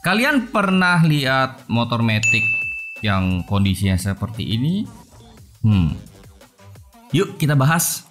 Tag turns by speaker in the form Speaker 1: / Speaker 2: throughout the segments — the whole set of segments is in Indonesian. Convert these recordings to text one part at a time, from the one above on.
Speaker 1: Kalian pernah lihat motor matic yang kondisinya seperti ini? Yuk kita bahas.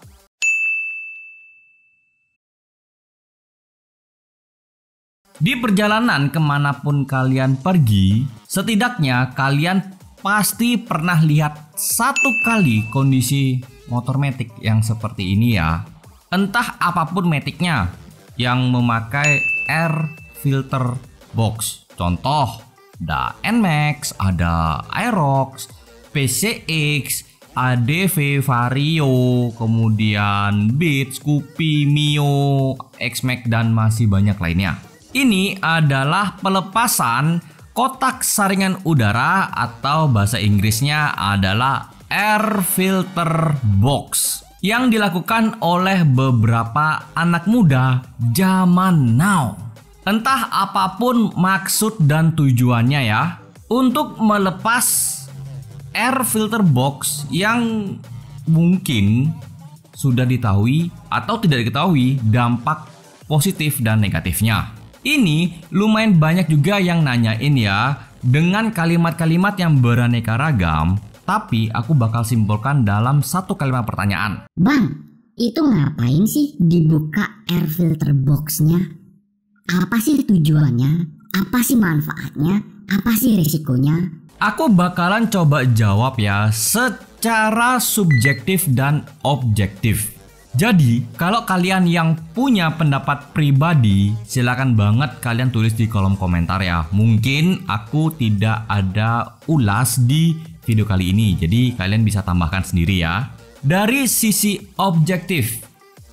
Speaker 1: Di perjalanan kemanapun kalian pergi, setidaknya kalian pasti pernah lihat satu kali kondisi motor matic yang seperti ini ya. Entah apapun maticnya yang memakai air filter box. Contoh, ada NMAX, ada Aerox, PCX, ADV, Vario, kemudian Beat, Scoopy, Mio, X-Max, dan masih banyak lainnya. Ini adalah pelepasan kotak saringan udara atau bahasa Inggrisnya adalah air filter box yang dilakukan oleh beberapa anak muda zaman now. Entah apapun maksud dan tujuannya ya, untuk melepas air filter box yang mungkin sudah diketahui atau tidak diketahui dampak positif dan negatifnya. Ini lumayan banyak juga yang nanyain ya, dengan kalimat-kalimat yang beraneka ragam, tapi aku bakal simpulkan dalam satu kalimat pertanyaan.
Speaker 2: Bang, itu ngapain sih dibuka air filter boxnya? Apa sih tujuannya? Apa sih manfaatnya? Apa sih risikonya?
Speaker 1: Aku bakalan coba jawab ya secara subjektif dan objektif. Jadi kalau kalian yang punya pendapat pribadi, silakan banget kalian tulis di kolom komentar ya. Mungkin aku tidak ada ulas di video kali ini, jadi kalian bisa tambahkan sendiri ya. Dari sisi objektif,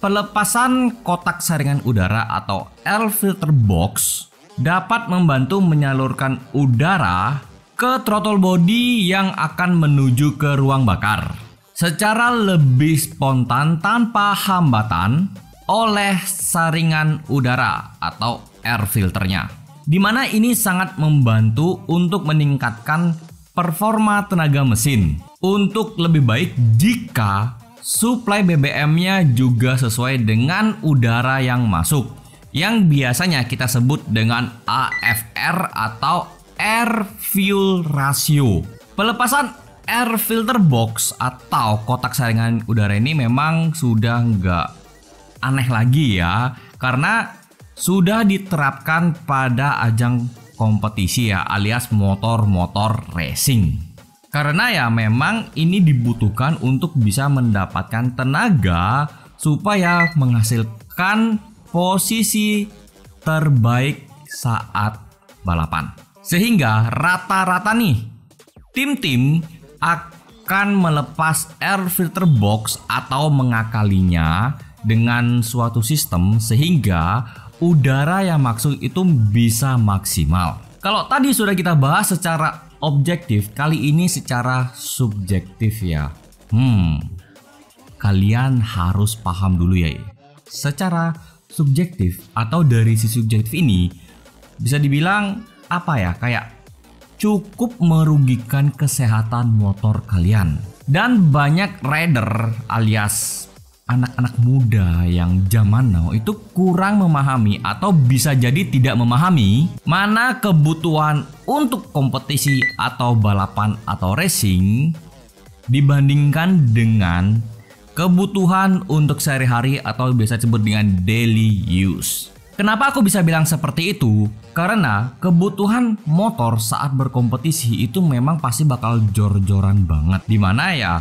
Speaker 1: pelepasan kotak saringan udara atau air filter box dapat membantu menyalurkan udara ke throttle body yang akan menuju ke ruang bakar secara lebih spontan tanpa hambatan oleh saringan udara atau air filternya. Dimana ini sangat membantu untuk meningkatkan performa tenaga mesin untuk lebih baik jika suplai BBM-nya juga sesuai dengan udara yang masuk, yang biasanya kita sebut dengan AFR atau Air Fuel Ratio. Pelepasan air filter box atau kotak saringan udara ini memang sudah nggak aneh lagi ya, karena sudah diterapkan pada ajang kompetisi ya, alias motor-motor racing. Karena ya memang ini dibutuhkan untuk bisa mendapatkan tenaga supaya menghasilkan posisi terbaik saat balapan. Sehingga rata-rata nih tim-tim akan melepas air filter box atau mengakalinya dengan suatu sistem sehingga udara yang masuk itu bisa maksimal. Kalau tadi sudah kita bahas secara objektif, kali ini secara subjektif ya. Kalian harus paham dulu ya. Secara subjektif atau dari sisi subjektif ini bisa dibilang apa ya, kayak cukup merugikan kesehatan motor kalian. Dan banyak rider alias anak-anak muda yang zaman now itu kurang memahami atau bisa jadi tidak memahami mana kebutuhan untuk kompetisi atau balapan atau racing dibandingkan dengan kebutuhan untuk sehari-hari atau biasa disebut dengan daily use. Kenapa aku bisa bilang seperti itu? Karena kebutuhan motor saat berkompetisi itu memang pasti bakal jor-joran banget, dimana ya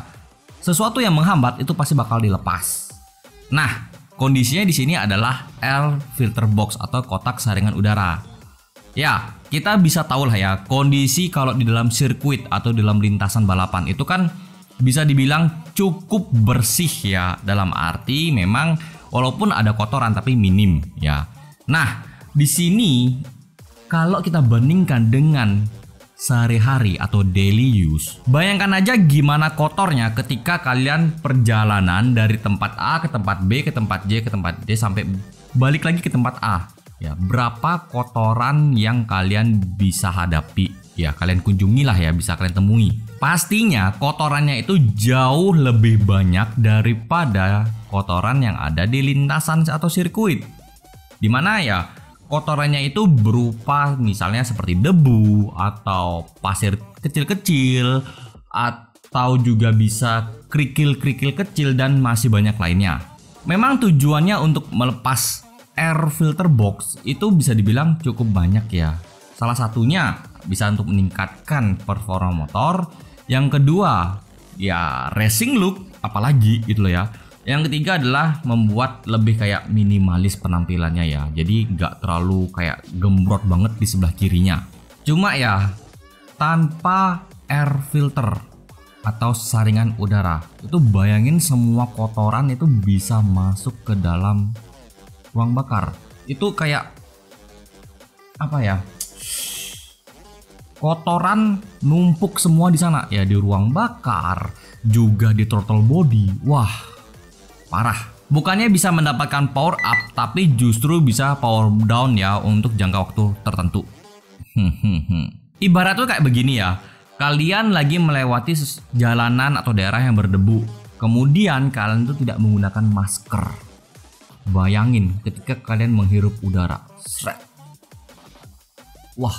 Speaker 1: sesuatu yang menghambat itu pasti bakal dilepas. Nah, kondisinya di sini adalah air filter box atau kotak saringan udara. Ya, kita bisa tahu lah ya, kondisi kalau di dalam sirkuit atau dalam lintasan balapan itu kan bisa dibilang cukup bersih ya, dalam arti memang walaupun ada kotoran tapi minim ya. Nah, di sini kalau kita bandingkan dengan sehari-hari atau daily use, bayangkan aja gimana kotornya ketika kalian perjalanan dari tempat A ke tempat B ke tempat J ke tempat D sampai balik lagi ke tempat A ya. Berapa kotoran yang kalian bisa hadapi ya, kalian kunjungilah ya, bisa kalian temui. Pastinya kotorannya itu jauh lebih banyak daripada kotoran yang ada di lintasan atau sirkuit, dimana ya kotorannya itu berupa misalnya seperti debu atau pasir kecil-kecil atau juga bisa kerikil-kerikil kecil dan masih banyak lainnya. Memang tujuannya untuk melepas air filter box itu bisa dibilang cukup banyak ya. Salah satunya bisa untuk meningkatkan performa motor. Yang kedua ya racing look apalagi gitu loh ya. Yang ketiga adalah membuat lebih kayak minimalis penampilannya ya. Jadi nggak terlalu kayak gembrot banget di sebelah kirinya. Cuma ya tanpa air filter atau saringan udara, itu bayangin semua kotoran itu bisa masuk ke dalam ruang bakar. Itu kayak apa ya? Kotoran numpuk semua di sana ya, di ruang bakar, juga di throttle body. Wah, parah. Bukannya bisa mendapatkan power up, tapi justru bisa power down ya untuk jangka waktu tertentu. Ibarat tuh kayak begini ya. Kalian lagi melewati jalanan atau daerah yang berdebu. Kemudian kalian tuh tidak menggunakan masker. Bayangin ketika kalian menghirup udara. Sret. Wah,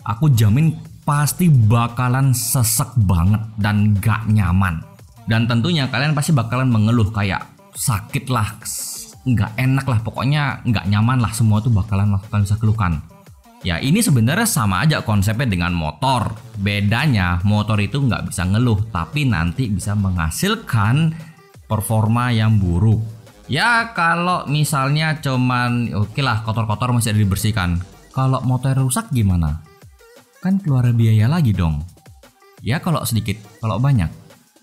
Speaker 1: aku jamin pasti bakalan sesek banget dan gak nyaman. Dan tentunya kalian pasti bakalan mengeluh kayak sakit lah, nggak enak lah, pokoknya nggak nyaman lah, semua tuh bakalan bisa keluhkan. Ya ini sebenarnya sama aja konsepnya dengan motor. Bedanya motor itu nggak bisa ngeluh, tapi nanti bisa menghasilkan performa yang buruk. Ya kalau misalnya cuman oke lah kotor-kotor masih ada dibersihkan. Kalau motor rusak gimana? Kan keluar biaya lagi dong. Ya kalau sedikit, kalau banyak.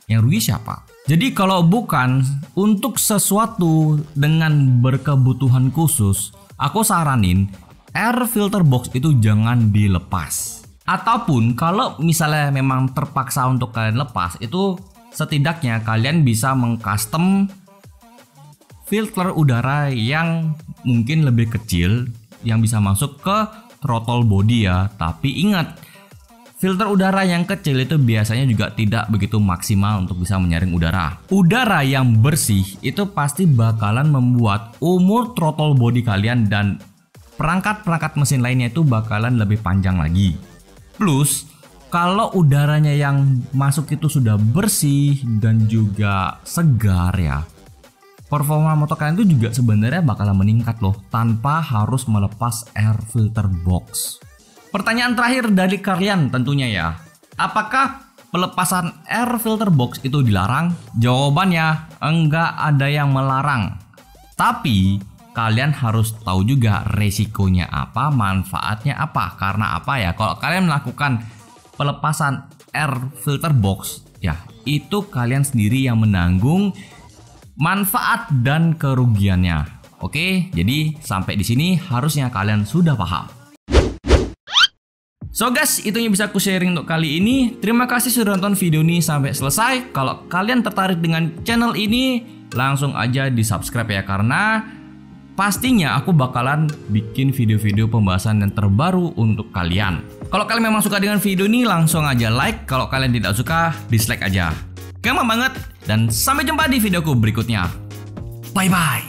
Speaker 1: Yang rugi siapa? Jadi kalau bukan untuk sesuatu dengan berkebutuhan khusus, aku saranin air filter box itu jangan dilepas. Ataupun kalau misalnya memang terpaksa untuk kalian lepas, itu setidaknya kalian bisa mengcustom filter udara yang mungkin lebih kecil yang bisa masuk ke throttle body ya. Tapi ingat, filter udara yang kecil itu biasanya juga tidak begitu maksimal untuk bisa menyaring udara. Udara yang bersih itu pasti bakalan membuat umur throttle body kalian dan perangkat-perangkat mesin lainnya itu bakalan lebih panjang lagi. Plus, kalau udaranya yang masuk itu sudah bersih dan juga segar ya, performa motor kalian itu juga sebenarnya bakalan meningkat loh tanpa harus melepas air filter box. Pertanyaan terakhir dari kalian tentunya ya, apakah pelepasan air filter box itu dilarang? Jawabannya enggak ada yang melarang. Tapi kalian harus tahu juga resikonya apa, manfaatnya apa. Karena apa ya, kalau kalian melakukan pelepasan air filter box ya, itu kalian sendiri yang menanggung manfaat dan kerugiannya. Oke, jadi sampai di sini harusnya kalian sudah paham. So guys, itu yang bisa aku sharing untuk kali ini. Terima kasih sudah nonton video ini sampai selesai. Kalau kalian tertarik dengan channel ini, langsung aja di subscribe ya, karena pastinya aku bakalan bikin video-video pembahasan yang terbaru untuk kalian. Kalau kalian memang suka dengan video ini, langsung aja like. Kalau kalian tidak suka, dislike aja. Gampang banget. Dan sampai jumpa di videoku berikutnya. Bye bye.